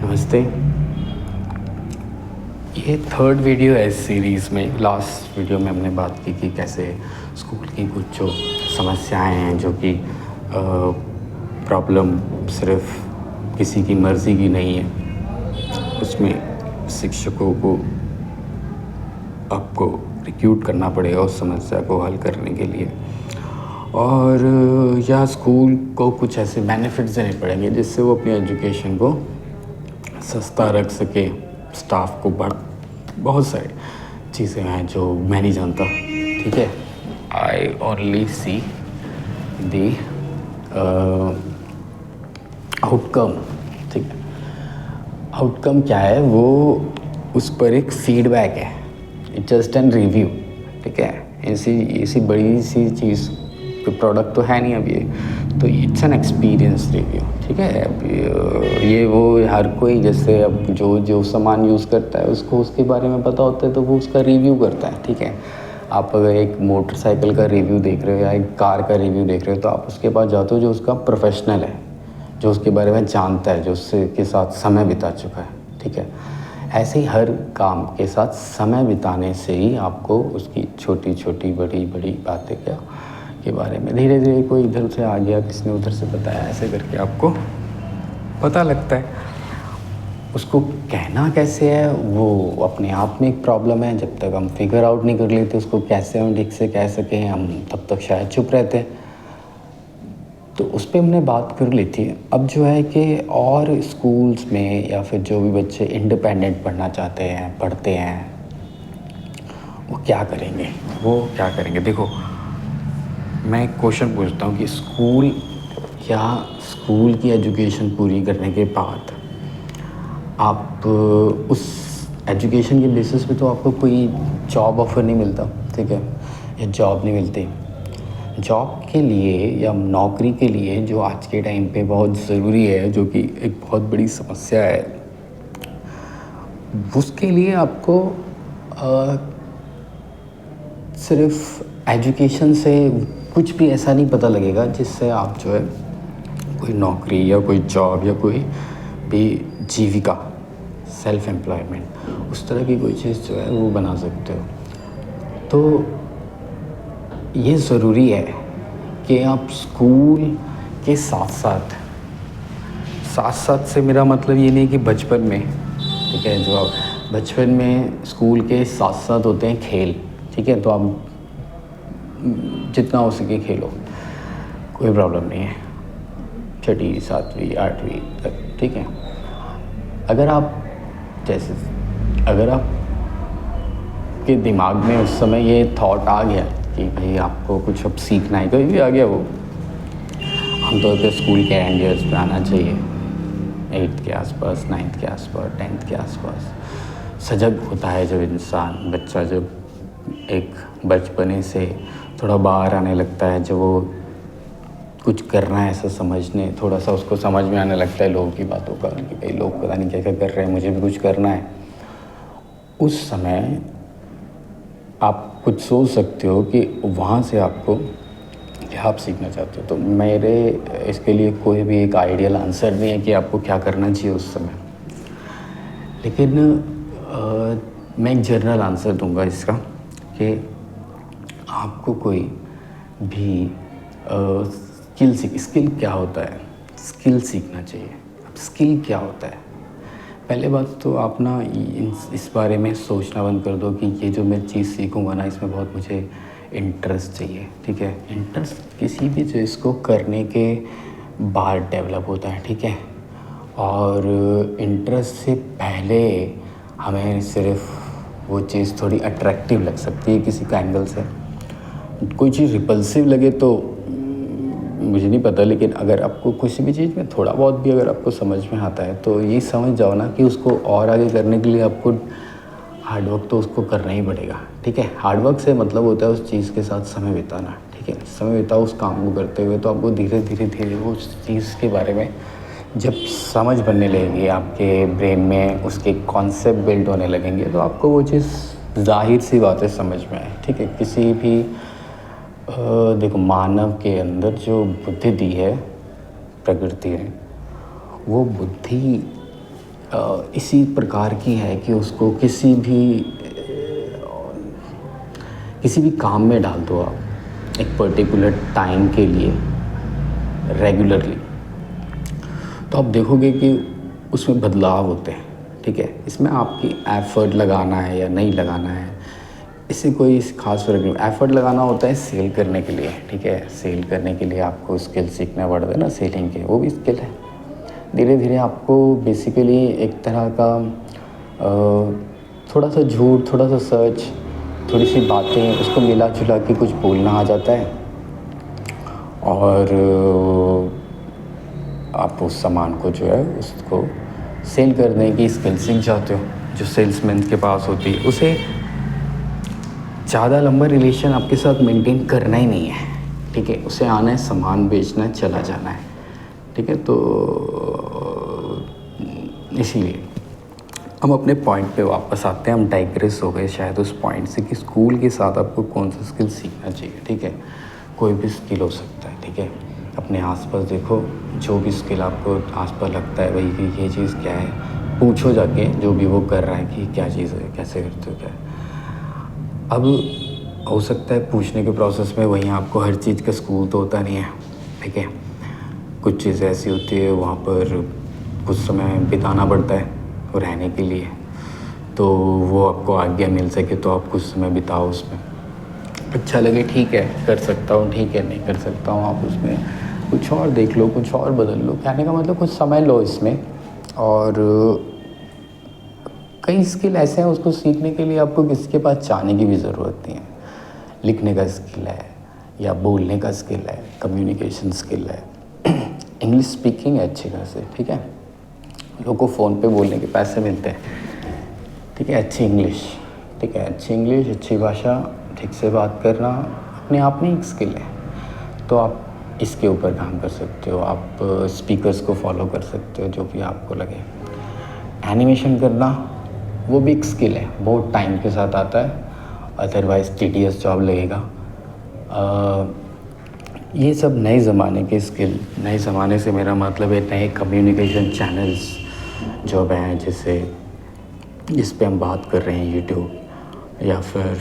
नमस्ते। ये third video है इस सीरीज़ में। लास्ट वीडियो में हमने बात की कि कैसे स्कूल की कुछ जो समस्याएं हैं, जो कि प्रॉब्लम सिर्फ किसी की मर्ज़ी की नहीं है, उसमें शिक्षकों को आपको रिक्रूट करना पड़ेगा उस समस्या को हल करने के लिए, और या स्कूल को कुछ ऐसे बेनिफिट्स देने पड़ेंगे जिससे वो अपनी एजुकेशन को सस्ता रख सके, स्टाफ को बढ़ा। बहुत सारी चीज़ें हैं जो मैं नहीं जानता, ठीक है। I only C the outcome, ठीक है। आउटकम क्या है वो उस पर एक फीडबैक है, इट्स जस्ट एन रिव्यू, ठीक है। ऐसी बड़ी सी चीज़ कोई प्रोडक्ट तो है नहीं अब ये, तो इट्स एन एक्सपीरियंस रिव्यू, ठीक है। अब ये वो हर कोई, जैसे अब जो सामान यूज़ करता है उसको उसके बारे में पता होता है तो वो उसका रिव्यू करता है, ठीक है। आप अगर एक मोटरसाइकिल का रिव्यू देख रहे हो या एक कार का रिव्यू देख रहे हो तो आप उसके पास जाते हो जो उसका प्रोफेशनल है, जो उसके बारे में जानता है, जो उससे के साथ समय बिता चुका है, ठीक है। ऐसे ही हर काम के साथ समय बिताने से ही आपको उसकी छोटी छोटी बड़ी बड़ी बातें के बारे में धीरे धीरे, कोई इधर से आ गया, किसने उधर से बताया, ऐसे करके आपको पता लगता है। उसको कहना कैसे है वो अपने आप में एक प्रॉब्लम है। जब तक हम फिगर आउट नहीं कर लेते उसको कैसे हम ठीक से कह सकें, हम तब तक शायद चुप रहते हैं। तो उस पर हमने बात कर ली थी। अब जो है कि और स्कूल्स में या फिर जो भी बच्चे इंडिपेंडेंट पढ़ना चाहते हैं, पढ़ते हैं, वो क्या करेंगे। देखो, मैं एक क्वेश्चन पूछता हूँ कि स्कूल की एजुकेशन पूरी करने के बाद आप उस एजुकेशन के बेसिस पे तो आपको कोई जॉब ऑफ़र नहीं मिलता, ठीक है, या जॉब नहीं मिलती। जॉब के लिए या नौकरी के लिए जो आज के टाइम पे बहुत ज़रूरी है, जो कि एक बहुत बड़ी समस्या है, उसके लिए आपको सिर्फ एजुकेशन से कुछ भी ऐसा नहीं पता लगेगा जिससे आप जो है कोई नौकरी या कोई जॉब या कोई भी जीविका, सेल्फ एम्प्लॉयमेंट, उस तरह की कोई चीज़ जो है वो बना सकते हो। तो ये ज़रूरी है कि आप स्कूल के साथ साथ से मेरा मतलब ये नहीं कि बचपन में, ठीक है, जो आप बचपन में स्कूल के साथ साथ होते हैं खेल, ठीक है, तो आप जितना हो सके खेलो, कोई प्रॉब्लम नहीं है, 6वीं 7वीं 8वीं तक, ठीक है। अगर आप के दिमाग में उस समय ये थॉट आ गया कि भाई आपको कुछ अब सीखना है, कोई भी आ गया, वो आमतौर पर स्कूल के एंड ईयर्स पे आना चाहिए, 8th के आसपास, 9th के आसपास, 10th के आसपास सजग होता है जब इंसान, बच्चा जब एक बचपने से थोड़ा बाहर आने लगता है, जब वो कुछ करना है ऐसा समझने, थोड़ा सा उसको समझ में आने लगता है लोगों की बातों का कि भाई लोग पता नहीं क्या क्या कर रहे हैं, मुझे भी कुछ करना है। उस समय आप कुछ सोच सकते हो कि वहाँ से आपको क्या आप सीखना चाहते हो। तो मेरे इसके लिए कोई भी एक आइडियल आंसर नहीं है कि आपको क्या करना चाहिए उस समय, लेकिन मैं एक जनरल आंसर दूंगा इसका कि आपको कोई भी स्किल क्या होता है, स्किल सीखना चाहिए। अब स्किल क्या होता है, पहले बात तो आप ना इस बारे में सोचना बंद कर दो कि ये जो मैं चीज़ सीखूंगा ना, इसमें बहुत मुझे इंटरेस्ट चाहिए, ठीक है। इंटरेस्ट किसी भी चीज़ को करने के बाद डेवलप होता है, ठीक है। और इंटरेस्ट से पहले हमें सिर्फ वो चीज़ थोड़ी अट्रैक्टिव लग सकती है किसी का एंगल से। कोई चीज़ रिपल्सिव लगे तो मुझे नहीं पता, लेकिन अगर आपको किसी भी चीज़ में थोड़ा बहुत भी अगर आपको समझ में आता है तो ये समझ जाओ ना कि उसको और आगे करने के लिए आपको हार्डवर्क तो उसको करना ही पड़ेगा, ठीक है। हार्डवर्क से मतलब होता है उस चीज़ के साथ समय बिताना, ठीक है। समय बिताओ उस काम को करते हुए, तो आपको धीरे धीरे वो उस चीज़ के बारे में जब समझ बनने लगेगी, आपके ब्रेन में उसके कॉन्सेप्ट बिल्ड होने लगेंगे, तो आपको वो चीज़ जाहिर सी बात है समझ में आए, ठीक है। किसी भी देखो, मानव के अंदर जो बुद्धि दी है प्रकृति ने, वो बुद्धि इसी प्रकार की है कि उसको किसी भी काम में डाल दो आप एक पर्टिकुलर टाइम के लिए रेगुलरली, तो आप देखोगे कि उसमें बदलाव होते हैं। ठीक है, इसमें आपकी एफ़र्ट लगाना है या नहीं लगाना है, इससे कोई खास फ़र्क नहीं। एफ़र्ट लगाना होता है सेल करने के लिए। ठीक है, सेल करने के लिए आपको स्किल सीखना पड़ता है ना, सेलिंग के, वो भी स्किल है। धीरे धीरे आपको बेसिकली एक तरह का थोड़ा सा झूठ, थोड़ा सा सच, थोड़ी सी बातें, उसको मिला जुला के कुछ बोलना आ जाता है, और आप उस सामान को जो है उसको सेल करने की स्किल सीख जाते हो, जो सेल्समैन के पास होती है। उसे ज़्यादा लंबा रिलेशन आपके साथ मेंटेन करना ही नहीं है। ठीक है, उसे आना है, सामान बेचना है, चला जाना है। ठीक है, तो इसीलिए हम अपने पॉइंट पे वापस आते हैं। हम डाइग्रेस हो गए शायद उस पॉइंट से कि स्कूल के साथ आपको कौन सा स्किल सीखना चाहिए। ठीक है, कोई भी स्किल हो सकता है। ठीक है, अपने आसपास देखो, जो भी स्किल आपको आसपास लगता है भाई कि ये चीज़ क्या है, पूछो जाके जो भी वो कर रहा है कि क्या चीज़ है, कैसे करते हो, क्या है। अब हो सकता है पूछने के प्रोसेस में वहीं आपको हर चीज़ का स्कूल तो होता नहीं है। ठीक है, कुछ चीज़ें ऐसी होती है वहाँ पर कुछ समय बिताना पड़ता है रहने के लिए, तो वो आपको आज्ञा मिल सके तो आप कुछ समय बिताओ उसमें। अच्छा लगे ठीक है कर सकता हूँ, ठीक है नहीं कर सकता हूँ, आप उसमें कुछ और देख लो, कुछ और बदल लो। कहने का मतलब कुछ समय लो इसमें। और कई स्किल ऐसे हैं, उसको सीखने के लिए आपको किसी के पास जाने की भी ज़रूरत नहीं है। लिखने का स्किल है या बोलने का स्किल है, कम्युनिकेशन स्किल है, इंग्लिश स्पीकिंग है अच्छी खासी। ठीक है, लोगों को फ़ोन पे बोलने के पैसे मिलते हैं। ठीक है, अच्छी इंग्लिश, ठीक है, अच्छी इंग्लिश, अच्छी भाषा, ठीक से बात करना अपने आप में एक स्किल है। तो आप इसके ऊपर काम कर सकते हो, आप स्पीकर्स को फॉलो कर सकते हो, जो भी आपको लगे। एनिमेशन करना वो भी एक स्किल है, बहुत टाइम के साथ आता है, अदरवाइज़ टीडीएस जॉब लगेगा। ये सब नए ज़माने के स्किल, नए ज़माने से मेरा मतलब है नए कम्युनिकेशन चैनल्स जो हैं, जैसे जिस पे हम बात कर रहे हैं, यूट्यूब या फिर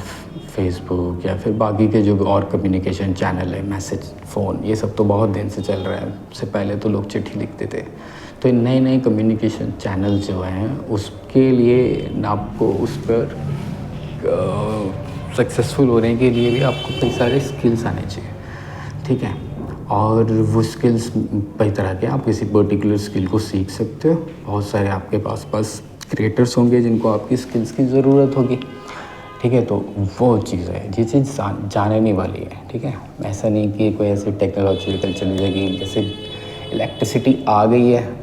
फेसबुक या फिर बाकी के जो और कम्युनिकेशन चैनल है, मैसेज, फ़ोन, ये सब तो बहुत दिन से चल रहा है। उससे पहले तो लोग चिट्ठी लिखते थे। तो नए नए कम्युनिकेशन चैनल जो हैं उसके लिए आपको उस पर सक्सेसफुल होने के लिए भी आपको कई सारे स्किल्स आने चाहिए। ठीक है, और वो स्किल्स कई तरह के, आप किसी पर्टिकुलर स्किल को सीख सकते हो। बहुत सारे आपके पास क्रिएटर्स होंगे जिनको आपकी स्किल्स की ज़रूरत होगी। ठीक है, तो वो चीज़ है, ये चीज़ जाने नहीं वाली है। ठीक है, ऐसा नहीं कि कोई ऐसी टेक्नोलॉजिकल चली जाएगी, जैसे इलेक्ट्रिसिटी आ गई है।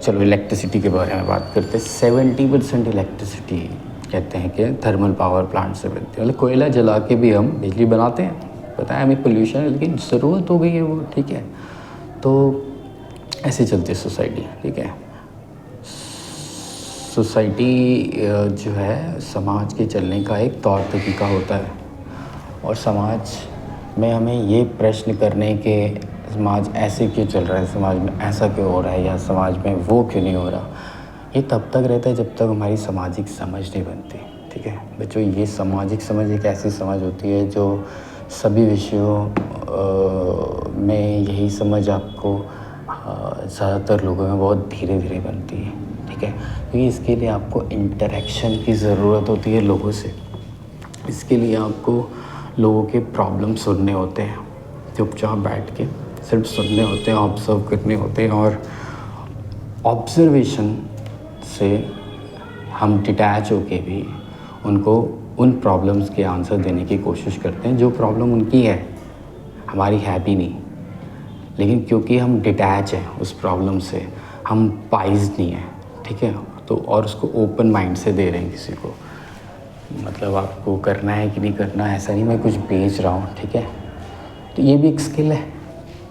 चलो इलेक्ट्रिसिटी के बारे में बात करते हैं। 70% इलेक्ट्रिसिटी कहते हैं कि थर्मल पावर प्लांट से बनती है, मतलब कोयला जला के भी हम बिजली बनाते हैं। पता है हमें पोल्यूशन है, लेकिन ज़रूरत हो गई है वो। ठीक है, तो ऐसे चलती है सोसाइटी। ठीक है, सोसाइटी जो है समाज के चलने का एक तौर तरीका होता है, और समाज में हमें ये प्रश्न करने के समाज ऐसे क्यों चल रहा है, समाज में ऐसा क्यों हो रहा है, या समाज में वो क्यों नहीं हो रहा, ये तब तक रहता है जब तक हमारी सामाजिक समझ नहीं बनती। ठीक है बच्चों, ये सामाजिक समझ एक ऐसी समझ होती है जो सभी विषयों में यही समझ आपको ज़्यादातर लोगों में बहुत धीरे धीरे बनती है। ठीक है, क्योंकि इसके लिए आपको इंटरेक्शन की ज़रूरत होती है लोगों से। इसके लिए आपको लोगों के प्रॉब्लम सुनने होते हैं, चुपचाप बैठ के सिर्फ सुनने होते हैं, ऑब्ज़र्व करने होते हैं, और ऑब्ज़र्वेशन से हम डिटैच होके भी उनको उन प्रॉब्लम्स के आंसर देने की कोशिश करते हैं जो प्रॉब्लम उनकी है, हमारी है भी नहीं। लेकिन क्योंकि हम डिटैच हैं उस प्रॉब्लम से, हम पाइज्ड नहीं हैं। ठीक है, तो और उसको ओपन माइंड से दे रहे हैं किसी को, मतलब आपको करना है कि नहीं करना, ऐसा नहीं मैं कुछ बेच रहा हूँ। ठीक है, तो ये भी एक स्किल है।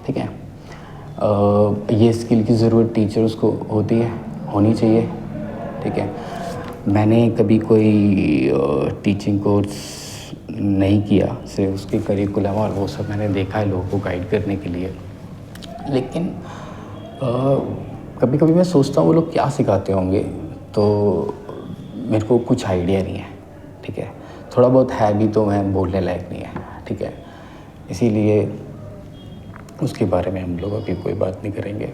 ठीक है, ये स्किल की ज़रूरत टीचर्स को होती है, होनी चाहिए। ठीक है, मैंने कभी कोई टीचिंग कोर्स नहीं किया, सिर्फ उसके करिकुलम और वो सब मैंने देखा है लोगों को गाइड करने के लिए। लेकिन कभी कभी मैं सोचता हूँ वो लोग क्या सिखाते होंगे, तो मेरे को कुछ आइडिया नहीं है, ठीक है। थोड़ा बहुत है भी तो मैं बोलने लायक नहीं है, ठीक है। इसीलिए उसके बारे में हम लोग अभी कोई बात नहीं करेंगे।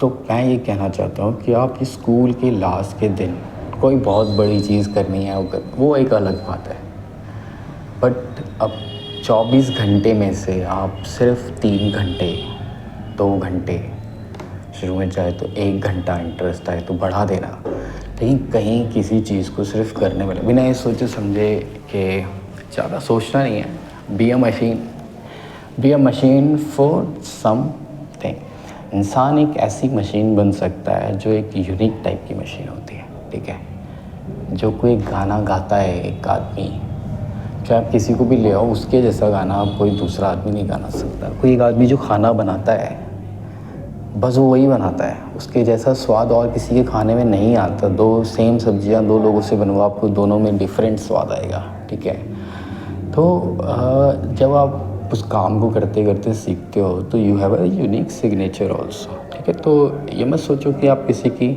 तो मैं ये कहना चाहता हूँ कि आप इस स्कूल के लास्ट के दिन कोई बहुत बड़ी चीज़ करनी है वो एक अलग बात है, बट अब 24 घंटे में से आप सिर्फ 3 घंटे 2 घंटे, शुरू में चाहे तो 1 घंटा इंटरेस्ट आए तो बढ़ा देना, लेकिन कहीं किसी चीज़ को सिर्फ करने वाले बिना ये सोचे समझे कि ज़्यादा सोचना नहीं है, be a machine for something. इंसान एक ऐसी मशीन बन सकता है जो एक यूनिक टाइप की मशीन होती है, ठीक है। जो कोई गाना गाता है एक आदमी, चाहे आप किसी को भी ले आओ, उसके जैसा गाना आप कोई दूसरा आदमी नहीं गा सकता। कोई एक आदमी जो खाना बनाता है बस वो वही बनाता है, उसके जैसा स्वाद और किसी के खाने में नहीं आता। दो सेम सब्जियां दो लोगों से बनवा, आपको दोनों में डिफरेंट स्वाद आएगा, ठीक है। तो जब आप उस काम को करते करते सीखते हो तो you have a unique signature also, ठीक है। तो ये मत सोचो कि आप किसी की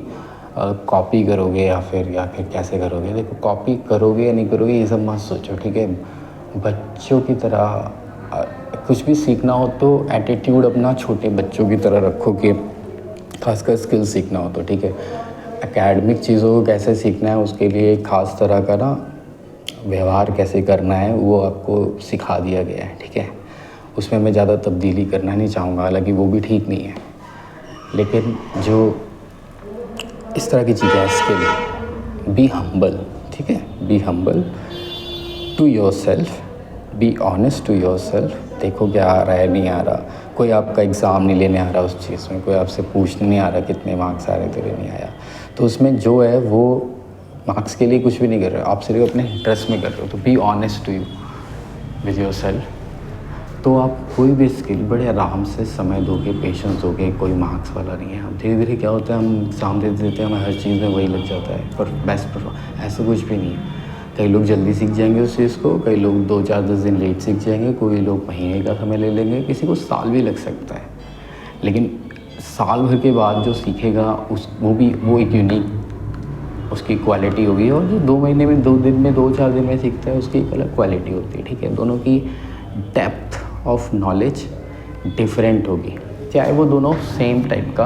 कॉपी करोगे या फिर कैसे करोगे। देखो, कॉपी करोगे या नहीं करोगे ये सब मत सोचो, ठीक है। बच्चों की तरह कुछ भी सीखना हो तो एटीट्यूड अपना छोटे बच्चों की तरह रखो, कि खासकर स्किल सीखना हो तो, ठीक है। एकेडमिक चीज़ों को कैसे सीखना है उसके लिए खास तरह का ना व्यवहार कैसे करना है वो आपको सिखा दिया गया है, ठीक है। उसमें मैं ज़्यादा तब्दीली करना नहीं चाहूँगा, हालांकि वो भी ठीक नहीं है, लेकिन जो इस तरह की चीज़ें हैं स्किल, बी हम्बल, ठीक है। Be humble to your self, be honest to your self. देखो क्या आ रहा है, नहीं आ रहा, कोई आपका एग्ज़ाम नहीं लेने आ रहा उस चीज़ में, कोई आपसे पूछने नहीं आ रहा कितने मार्क्स आ रहे तेरे, नहीं आया, तो उसमें जो है वो मार्क्स के लिए कुछ भी नहीं कर रहे हो, आप सिर्फ अपने इंटरेस्ट में कर रहे हो। तो be honest to you with your self. तो आप कोई भी स्किल बड़े आराम से समय दोगे, पेशेंस दोगे, कोई मार्क्स वाला नहीं है। अब धीरे धीरे क्या होता है, हम एग्ज़ाम देते देते हमें हर चीज़ में वही लग जाता है, पर बेस्ट परफॉर्म ऐसा कुछ भी नहीं है। कई लोग जल्दी सीख जाएंगे उस चीज़ को, कई लोग 2-4-10 दिन लेट सीख जाएंगे, कोई लोग महीने का समय ले लेंगे, किसी को साल भी लग सकता है। लेकिन साल भर के बाद जो सीखेगा वो एक यूनिक उसकी क्वालिटी होगी, और जो 2 महीने में 2 दिन में 2-4 दिन में सीखता है उसकी एक अलग क्वालिटी होती है, ठीक है। दोनों की डेप्थ ऑफ नॉलेज डिफरेंट होगी, चाहे वो दोनों सेम टाइप का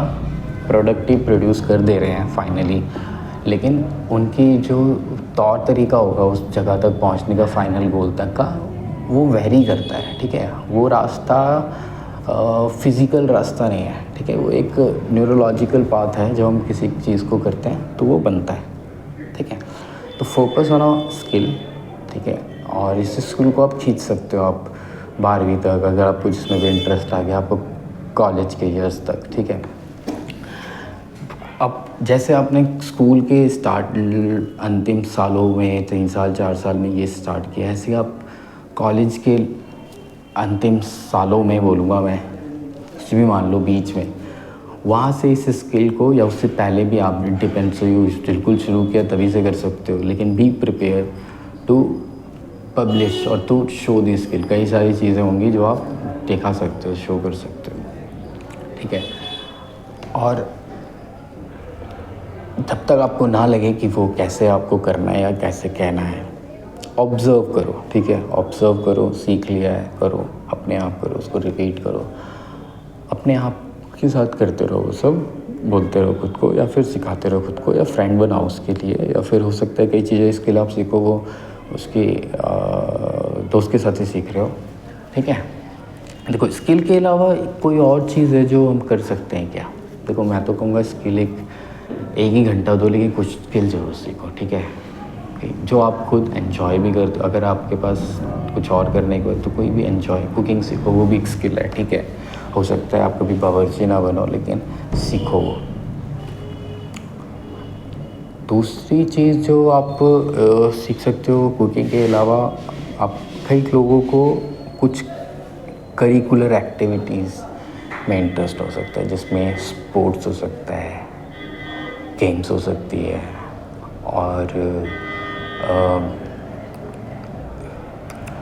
प्रोडक्ट ही प्रोड्यूस कर दे रहे हैं फाइनली, लेकिन उनकी जो तौर तरीका होगा उस जगह तक पहुंचने का, फाइनल गोल तक का, वो वेरी करता है, ठीक है। वो रास्ता फिज़िकल रास्ता नहीं है, ठीक है। वो एक न्यूरोलॉजिकल पाथ है, जब हम किसी चीज़ को करते हैं तो वो बनता है, ठीक है। तो फोकस ऑन अ स्किल, ठीक है। और इस स्किल को आप खींच सकते हो आप 12वीं तक, अगर आपको जिसमें भी इंटरेस्ट आ गया, आपको कॉलेज के ईयर्स तक, ठीक है। अब जैसे आपने स्कूल के अंतिम सालों में 3 साल 4 साल में ये स्टार्ट किया, ऐसे आप कॉलेज के अंतिम सालों में, बोलूँगा मैं, कुछ भी मान लो बीच में, वहाँ से इस स्किल को, या उससे पहले भी आपने डिपेंड से बिल्कुल शुरू किया तभी से कर सकते हो, लेकिन बी प्रिपेयर टू पब्लिश और टू शो दी स्किल। कई सारी चीज़ें होंगी जो आप दिखा सकते हो, शो कर सकते हो, ठीक है। और जब तक आपको ना लगे कि वो कैसे आपको करना है या कैसे कहना है, ऑब्ज़र्व करो, ठीक है। ऑब्ज़र्व करो, सीख लिया है, करो, अपने आप करो, उसको रिपीट करो, अपने आप के साथ करते रहो, सब बोलते रहो खुद को, या फिर सिखाते रहो खुद को, या फ्रेंड बनाओ उसके लिए, या फिर हो सकता है कई चीज़ें स्किल आप सीखो वो उसकी दोस्त के साथ ही सीख रहे हो, ठीक है। देखो, स्किल के अलावा कोई और चीज़ है जो हम कर सकते हैं क्या? देखो, मैं तो कहूँगा स्किल एक ही घंटा दो, लेकिन कुछ स्किल ज़रूर सीखो, ठीक है। जो आप खुद एंजॉय भी करते हो। अगर आपके पास कुछ और करने को है तो कोई भी एंजॉय, कुकिंग सीखो, वो भी एक स्किल है, ठीक है। हो सकता है आप कभी बावर्ची ना बनो, लेकिन सीखो वो। दूसरी चीज़ जो आप सीख सकते हो कुकिंग के अलावा, आप कई लोगों को कुछ करिकुलर एक्टिविटीज़ में इंटरेस्ट हो सकता है, जिसमें स्पोर्ट्स हो सकता है, गेम्स हो सकती है, और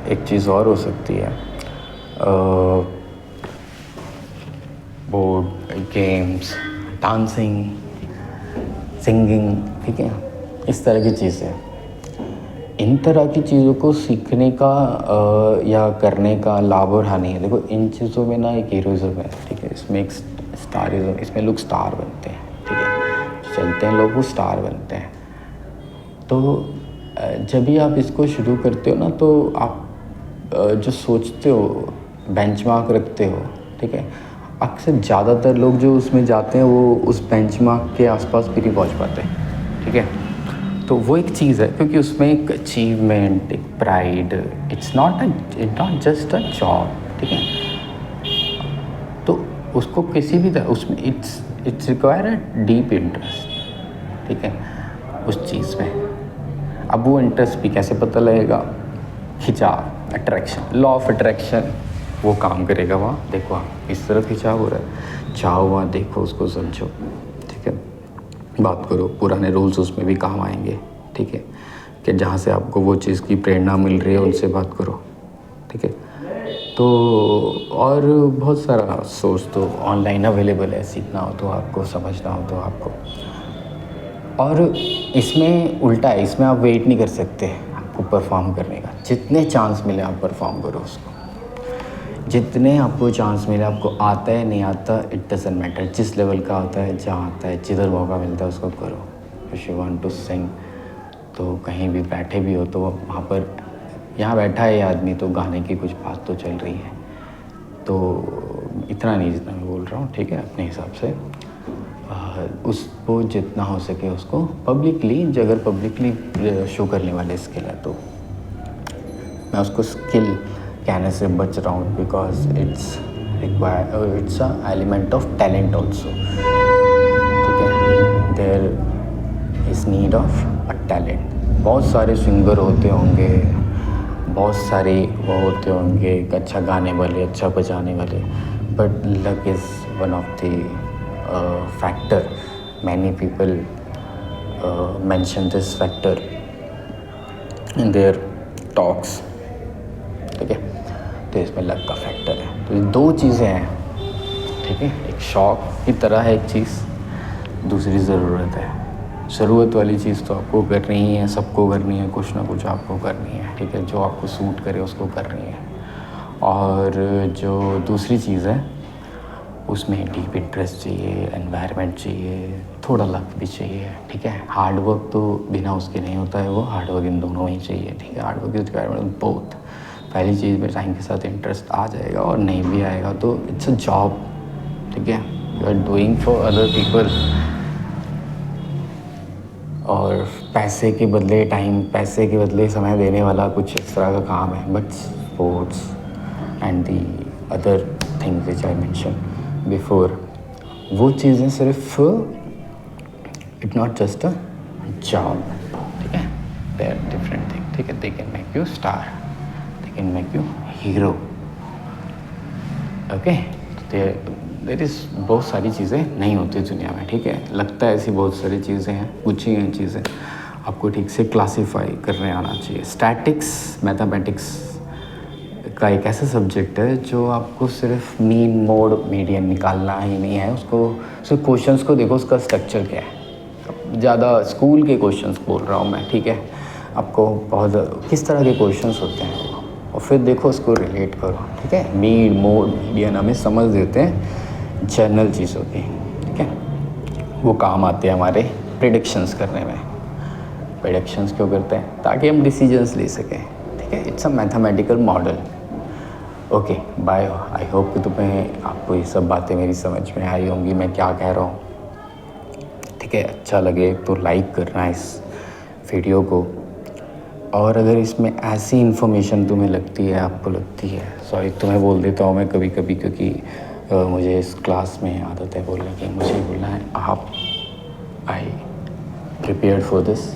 एक चीज़ और हो सकती है, बोर्ड गेम्स, डांसिंग, सिंगिंग, ठीक है, इस तरह की चीज़ें। इन तरह की चीज़ों को सीखने का या करने का लाभ और हानि है। देखो इन चीज़ों में ना एक हीरोइज्म है, ठीक है, इसमें एक स्टारिज्म, इसमें लोग स्टार बनते हैं, ठीक है, चलते हैं लोग वो स्टार बनते हैं। तो जब भी आप इसको शुरू करते हो ना तो आप जो सोचते हो, बेंचमार्क रखते हो, ठीक है, अक्सर ज़्यादातर लोग जो उसमें जाते हैं वो उस बेंचमार्क के आसपास भी नहीं पहुंच पाते, ठीक है। तो वो एक चीज़ है, क्योंकि उसमें एक अचीवमेंट, एक pride, it's not just a job, ठीक है। तो उसको किसी भी तरह उसमें it's require a deep interest, ठीक है, उस चीज़ में। अब वो इंटरेस्ट भी कैसे पता लगेगा? खिंचाव, अट्रैक्शन, लॉ ऑफ अट्रैक्शन वो काम करेगा वहाँ। देखो आप इस तरफ खिंचाव हो रहा है, चाहो वहाँ देखो, उसको समझो, ठीक है, बात करो, पुराने रूल्स उसमें भी काम आएंगे, ठीक है, कि जहाँ से आपको वो चीज़ की प्रेरणा मिल रही है उनसे बात करो, ठीक है। तो और बहुत सारा सोर्स तो ऑनलाइन अवेलेबल है, सीखना हो तो आपको, समझना हो तो आपको। और इसमें उल्टा है, इसमें आप वेट नहीं कर सकते आपको परफॉर्म करने का। जितने चांस मिले आप परफॉर्म करो उसको, जितने आपको चांस मिले, आपको आता है नहीं आता इट डजंट मैटर, जिस लेवल का आता है, जहाँ आता है, जिधर मौका मिलता है उसको करो। If you want to sing तो कहीं भी बैठे भी हो तो वहाँ पर, यहाँ बैठा है ये आदमी तो गाने की कुछ बात तो चल रही है, तो इतना नहीं जितना मैं बोल रहा हूँ, ठीक है, अपने हिसाब से उसको जितना हो सके उसको पब्लिकली, अगर पब्लिकली शो करने वाले स्किल है तो मैं उसको स्किल कहने से बच रहा हूँ, because it's a element of talent also, ठीक है। There is need of a talent. बहुत सारे सिंगर होते होंगे, बहुत सारे वो होते होंगे अच्छा गाने वाले, अच्छा बजाने वाले, but luck is one of the factor. Many people mention this factor in their talks, ठीक है। तो इसमें लक का फैक्टर है। तो ये दो चीज़ें हैं, ठीक है, एक शौक की तरह है एक चीज़, दूसरी ज़रूरत है। ज़रूरत वाली चीज़ तो आपको करनी ही है, सबको करनी है, कुछ ना कुछ आपको करनी है, ठीक है, जो आपको सूट करे उसको करनी है। और जो दूसरी चीज़ है उसमें डीप इंटरेस्ट चाहिए, एनवायरनमेंट चाहिए, थोड़ा लक भी चाहिए, ठीक है। हार्ड वर्क तो बिना उसके नहीं होता है, वो हार्ड वर्क इन दोनों ही चाहिए, ठीक है। Hard work is requirement both. पहली चीज़ में टाइम के साथ इंटरेस्ट आ जाएगा और नहीं भी आएगा तो इट्स अ जॉब, ठीक है, you are doing for other people. और पैसे के बदले टाइम, पैसे के बदले समय देने वाला कुछ इस तरह का काम है। But sports and the other things which I mention before, वो चीज़ें सिर्फ it not just a job, ठीक है, दे आर डिफरेंट थिंग, ठीक है। They can make you star, they can make you hero, okay. There is बहुत सारी चीज़ें नहीं होती दुनिया में, ठीक है। लगता है ऐसी बहुत सारी चीज़ें हैं, कुछ ही हैं चीज़ें, आपको ठीक से क्लासीफाई करने आना चाहिए। स्टैटिक्स मैथमेटिक्स का एक ऐसा सब्जेक्ट है जो आपको सिर्फ मीन, मोड, मीडियन निकालना ही नहीं है, उसको सिर्फ क्वेश्चंस को देखो, उसका स्ट्रक्चर क्या है। ज़्यादा स्कूल के क्वेश्चंस बोल रहा हूँ मैं, ठीक है। आपको बहुत किस तरह के क्वेश्चंस होते हैं और फिर देखो उसको रिलेट करो, ठीक है। मीन, मोड, मीडियन हमें समझ देते हैं जनरल चीज़ों की, ठीक है। वो काम आते हैं हमारे प्रेडिक्शंस करने में। प्रेडिक्शंस क्यों करते हैं? ताकि हम डिसीजंस ले सकें, ठीक है। It's a mathematical model, okay. By, I hope कि तुम्हें, आपको ये सब बातें मेरी समझ में आई होंगी, मैं क्या कह रहा हूँ, ठीक है। अच्छा लगे तो लाइक करना इस वीडियो को, और अगर इसमें ऐसी इन्फॉर्मेशन तुम्हें लगती है, आपको लगती है, सॉरी तुम्हें बोल देता हूँ मैं कभी कभी, क्योंकि मुझे इस क्लास में आदत है बोलने की, मुझे बोलना है आप, आई प्रिपेयर्ड फॉर दिस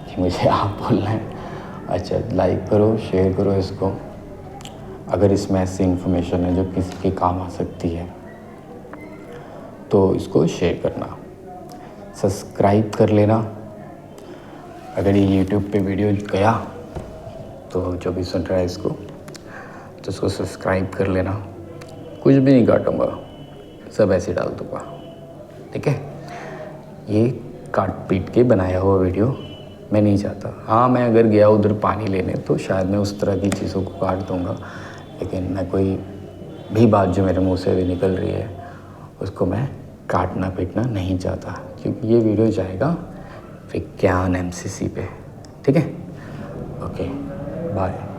कि मुझे आप बोलना है। अच्छा, लाइक करो, शेयर करो इसको, अगर इसमें ऐसी इन्फॉर्मेशन है जो किसी के काम आ सकती है तो इसको शेयर करना। सब्सक्राइब कर लेना, अगर ये YouTube पे वीडियो गया तो जो भी सुन रहा है इसको, तो इसको सब्सक्राइब कर लेना। कुछ भी नहीं काटूँगा, सब ऐसे डाल दूँगा, ठीक है। ये काट पीट के बनाया हुआ वीडियो मैं नहीं चाहता। हाँ, मैं अगर गया उधर पानी लेने तो शायद मैं उस तरह की चीज़ों को काट दूँगा, लेकिन मैं कोई भी बात जो मेरे मुंह से भी निकल रही है उसको मैं काटना पीटना नहीं चाहता, क्योंकि ये वीडियो जाएगा विज्ञान MCC पे। ठीक है, ओके, बाय।